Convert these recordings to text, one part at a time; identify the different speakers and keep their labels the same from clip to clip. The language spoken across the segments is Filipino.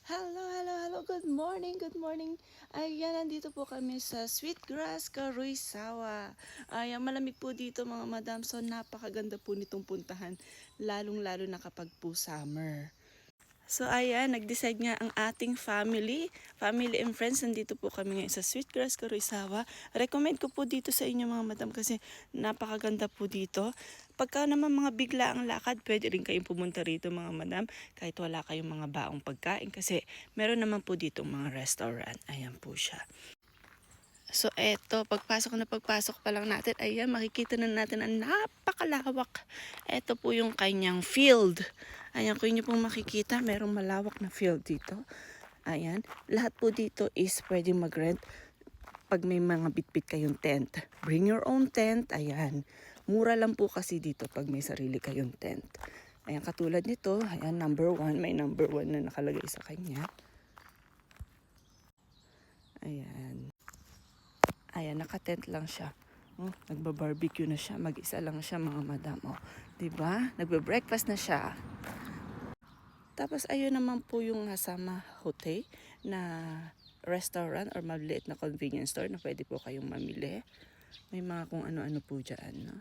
Speaker 1: Hello, hello, hello. Good morning, good morning. Ayan, nandito po kami sa Sweetgrass, Caruisawa. Ayan, malamig po dito mga madam. So, napakaganda po nitong puntahan. Lalong-lalo na kapag po summer. So ayan, nag-decide nga ang ating family and friends. Nandito po kami ngayon sa Sweetgrass, Caruisawa. Recommend ko po dito sa inyo mga madam kasi napakaganda po dito. Pagka naman mga bigla ang lakad, pwede rin kayong pumunta rito mga madam kahit wala kayong mga baong pagkain kasi meron naman po dito mga restaurant. Ayan po siya. So eto, pagpasok pa lang natin, ayan, makikita na natin ang napakalawak. Eto po yung kanyang field. Ayan, kung inyo pong makikita, merong malawak na field dito. Ayan, lahat po dito is pwede mag-rent pag may mga bitbit kayong tent. Bring your own tent, ayan. Mura lang po kasi dito pag may sarili kayong tent. Ayan, katulad nito, ayan, number 1, may number 1 na nakalagay sa kanya. Ayan. Ayan, naka-tent lang siya. Oh, nagba-barbecue na siya. Mag-isa lang siya mga madam. Oh, 'di ba? Nagbe-breakfast na siya. Tapos ayun naman po yung Hasama Hotel na restaurant or maliit na convenience store na pwede po kayong mamili. May mga kung ano-ano po dyan. No?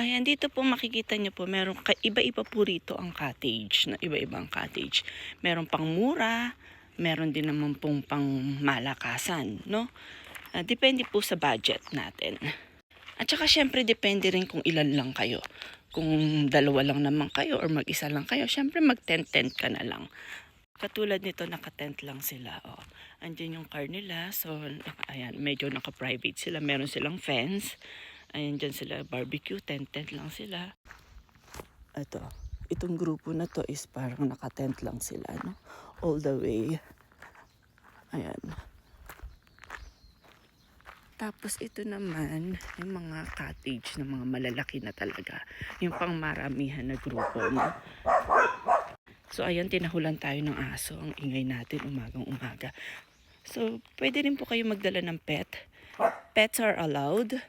Speaker 1: Ayan, dito po makikita nyo po, meron iba-iba po rito ang cottage, na iba-ibang cottage. Meron pang mura, meron din naman pong pang malakasan, no? Depende po sa budget natin. At saka syempre depende rin kung ilan lang kayo. Kung dalawa lang naman kayo or mag-isa lang kayo, syempre mag-tent-tent ka na lang. Katulad nito, naka-tent lang sila. Oh. Andyan yung car nila. So, ayan, medyo naka-private sila. Meron silang fence. Ayan, dyan sila barbecue. Tent-tent lang sila. Ito. Itong grupo na to is parang naka-tent lang sila. No? All the way. Ayan. Tapos ito naman, yung mga cottage na mga malalaki na talaga. Yung pang maramihan na grupo. No? So ayan, tinahulan tayo ng aso. Ang ingay natin umagang umaga. So pwede rin po kayo magdala ng pet. Pets are allowed.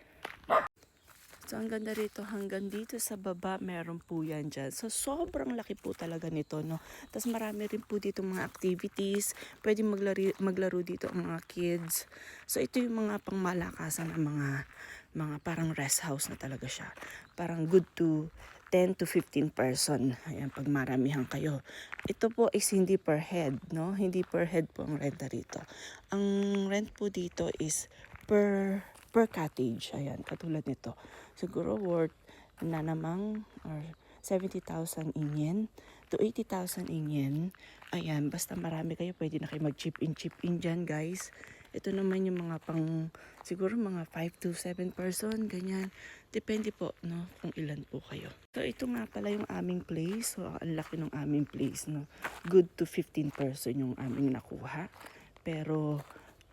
Speaker 1: So ang ganda rito, hanggang dito sa baba meron po yan dyan. So sobrang laki po talaga nito, no. Tapos marami rin po dito mga activities. Pwede maglaro dito ang mga kids. So ito yung mga pangmalakasan ng mga parang rest house na talaga siya. Parang good to 10 to 15 person. Ayan, pag maramihan kayo. Ito po is hindi per head, no? Hindi per head po ang renta rito. Ang rent po dito is per cottage. Ayan, katulad nito. Siguro worth na namang or 70,000 yen to 80,000 yen. Ayan, basta marami kayo, pwede na kayo mag-chip in dyan, guys. Ito naman yung mga pang, siguro mga 5 to 7 person, ganyan. Depende po, no, kung ilan po kayo. So, ito nga pala yung aming place. So, ang laki ng aming place, no. Good to 15 person yung aming nakuha. Pero,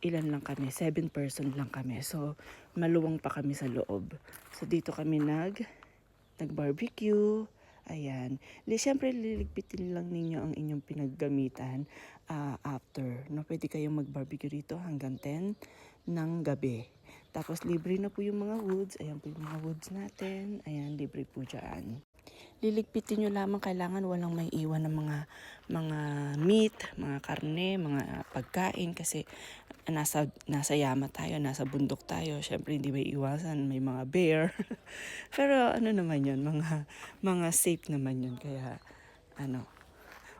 Speaker 1: ilan lang kami, 7 person lang kami. So, maluwang pa kami sa loob. So, dito kami nag-barbecue. Ayan. Siyempre, liligpitin lang ninyo ang inyong pinaggamitan after. No? Pwede kayong mag-barbecue rito hanggang 10 ng gabi. Tapos, libre na po yung mga woods. Ayan po yung mga woods natin. Ayan, libre po dyan. Liligpitin nyo lamang, kailangan walang may iwan ng mga meat, mga karne, mga pagkain kasi nasa yama tayo, nasa bundok tayo. Syempre hindi may iwasan, may mga bear. Pero ano naman 'yon, mga safe naman 'yon kaya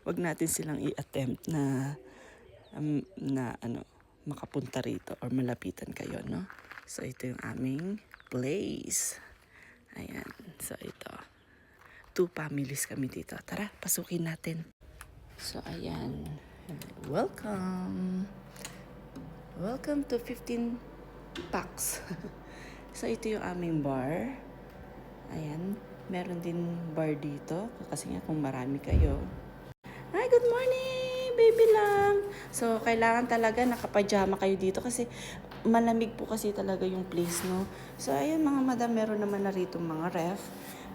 Speaker 1: wag natin silang i-attempt na makapunta rito or malapitan kayo, no? So ito yung aming place. Ayan. So ito. 2 families kami dito. Tara, pasukin natin. So, ayan. Welcome! Welcome to 15 packs. So, ito yung aming bar. Ayan. Meron din bar dito. Kasi nga kung marami kayo. Hi, good morning! Baby lang! So, kailangan talaga nakapajama kayo dito kasi malamig po kasi talaga yung place, no? So, ayan mga madam, meron naman na rito mga ref.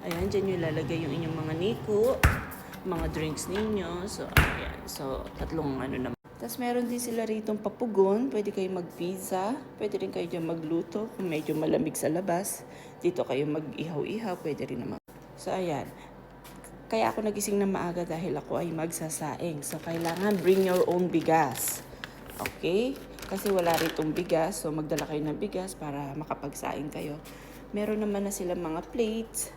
Speaker 1: Ayan, dyan nyo ilalagay yung inyong mga nico, mga drinks ninyo. So, ayan. So, tatlong naman. Tapos meron din sila ritong papugon. Pwede kayo mag-pizza. Pwede rin kayo dyan magluto kung medyo malamig sa labas. Dito kayo mag-ihaw-ihaw. Pwede rin naman. So, ayan. Kaya ako nagising na maaga dahil ako ay magsasaing. So, kailangan bring your own bigas. Okay? Kasi wala ritong bigas. So, magdala kayo ng bigas para makapagsaing kayo. Meron naman na sila mga plates.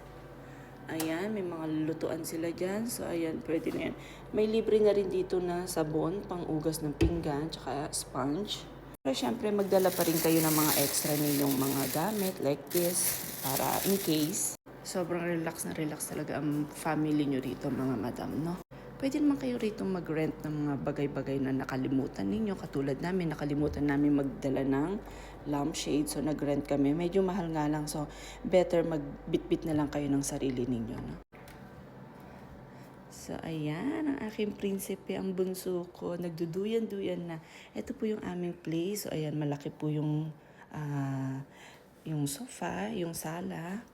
Speaker 1: Ayan, may mga lulutuan sila dyan. So, ayan, pwede na yan. May libre na rin dito na sabon, pang-ugas ng pinggan, tsaka sponge. Pero syempre, magdala pa rin kayo ng mga extra ninyong mga gamit like this para in case. Sobrang relax na relax talaga ang family nyo rito mga madam, no? Pwede naman kayo rito mag-rent ng mga bagay-bagay na nakalimutan ninyo. Katulad namin, nakalimutan namin magdala ng lampshade. So, nag-rent kami. Medyo mahal nga lang. So, better magbitbit na lang kayo ng sarili ninyo, no? So, ayan, ang aking prinsipe, ang bunso ko. Nagduduyan-duyan na. Ito po yung aming place. So, ayan, malaki po yung sofa, yung sala.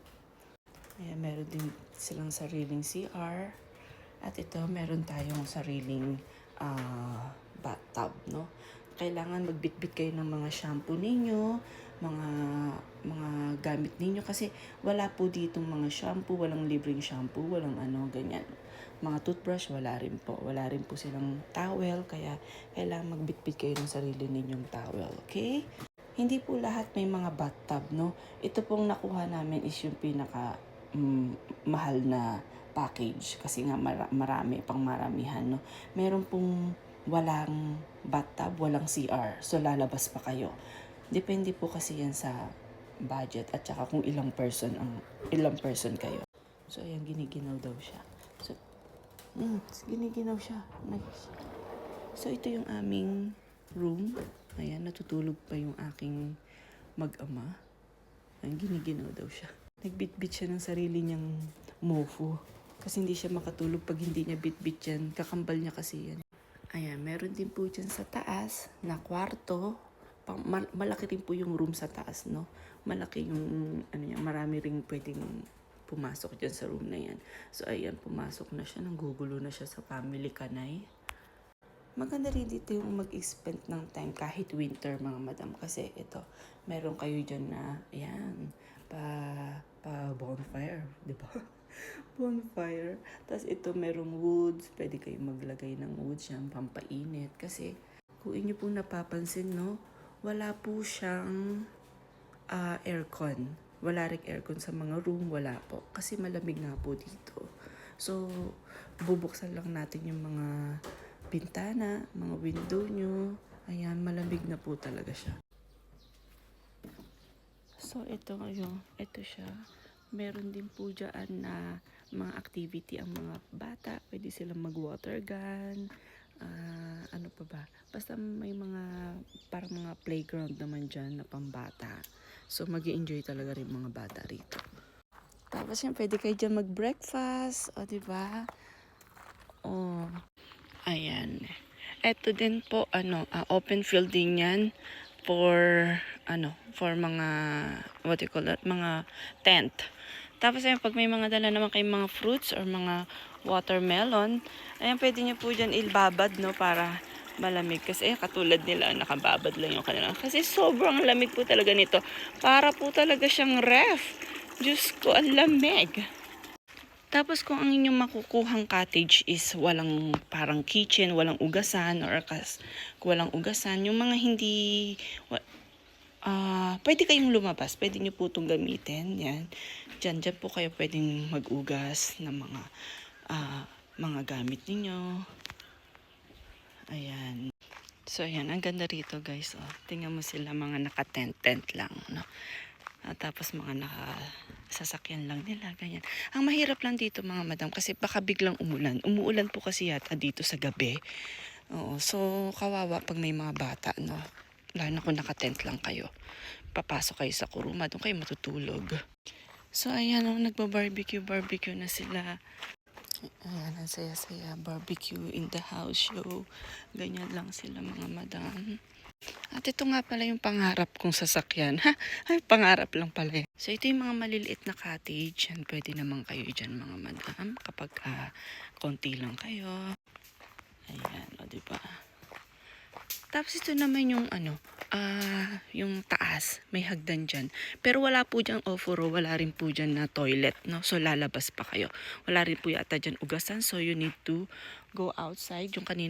Speaker 1: Ayan, meron din silang sariling CR. At ito, meron tayong sariling bathtub, no? Kailangan magbitbit kayo ng mga shampoo ninyo, mga gamit ninyo kasi wala po ditong mga shampoo, walang libreng shampoo, walang ganyan. Mga toothbrush, wala rin po. Wala rin po silang towel, kaya kailangan magbitbit kayo ng sarili ninyong towel, okay? Hindi po lahat may mga bathtub, no? Ito pong nakuha namin is yung pinaka mahal na package kasi nga marami pang maramihan, no. Meron pong walang bathtub, walang CR. So lalabas pa kayo. Depende po kasi yan sa budget at saka kung ilang person kayo. So ayan, giniginaw daw siya. So giniginaw siya. Nice. So ito yung aming room. Ayan, natutulog pa yung aking mag-ama. Ayan, giniginaw daw siya. Nagbitbit siya ng sarili niyang mofo. Kasi hindi siya makatulog pag hindi niya bitbit yan. Kakambal niya kasi yan. Ayan, meron din po dyan sa taas na kwarto. Malaki rin po yung room sa taas, no? Malaki yung, marami rin pwedeng pumasok dyan sa room na yan. So, ayan, pumasok na siya. Nanggugulo na siya sa family kanay. Maganda rin dito yung mag-spend ng time kahit winter, mga madam. Kasi ito, meron kayo dyan na, ayan, pa bonfire, di ba? Bonfire. Tapos ito merong woods, pwede kayong maglagay ng woods yan, pampainit. Kasi kung inyo po napapansin, no, wala po siyang aircon. Wala rin aircon sa mga room, wala po. Kasi malamig nga po dito. So, bubuksan lang natin yung mga bintana, mga window nyo. Ayan, malamig na po talaga siya. So, ito siya. Meron din po dyan na mga activity ang mga bata. Pwede silang mag-water gun. Ano pa ba? Basta may parang mga playground naman dyan na pambata. So, mag-i-enjoy talaga rin mga bata rito. Tapos yan, pwede kayo dyan mag-breakfast. O, diba? O, ayan. Ito din po, open field din yan for mga, mga tent. Tapos ayun, pag may mga dala naman kayong mga fruits or mga watermelon, ayan, pwede nyo po dyan ilbabad, no, para malamig. Kasi katulad nila, nakababad lang yung kanila. Kasi sobrang lamig po talaga nito. Para po talaga siyang ref. Diyos ko, ang lamig. Tapos kung ang inyong makukuhang cottage is walang parang kitchen, walang ugasan, or walang ugasan, yung mga hindi, pwede kayong lumabas, pwede nyo po itong gamitin, yan. Dyan po kayo pwedeng mag-ugas ng mga gamit ninyo. Ayan. So ayan, ang ganda rito guys, oh. Tingnan mo sila, mga naka-tent lang, no? Tapos mga nakasasakyan lang nila, ganyan. Ang mahirap lang dito mga madam, kasi baka biglang umulan. Umuulan po kasi yata dito sa gabi. Oo, so kawawa pag may mga bata, no? Lalo na kung naka-tent lang kayo. Papasok kayo sa kuruma, doon kayo matutulog. So ayan, nagba-barbecue na sila. Ayan, ang saya-saya. Barbecue in the house show. Ganyan lang sila mga madam. At ito nga pala yung pangarap kong sasakyan. Ay, pangarap lang pala. So, ito yung mga maliliit na cottage. Yan, pwede naman kayo dyan mga madam. Kapag konti lang kayo. Ayan, o diba? Tapos ito naman yung yung taas, may hagdan dyan. Pero wala po dyan oforo, wala rin po dyan na toilet, no? So lalabas pa kayo. Wala rin po yata dyan ugasan, so you need to go outside. Yung kanina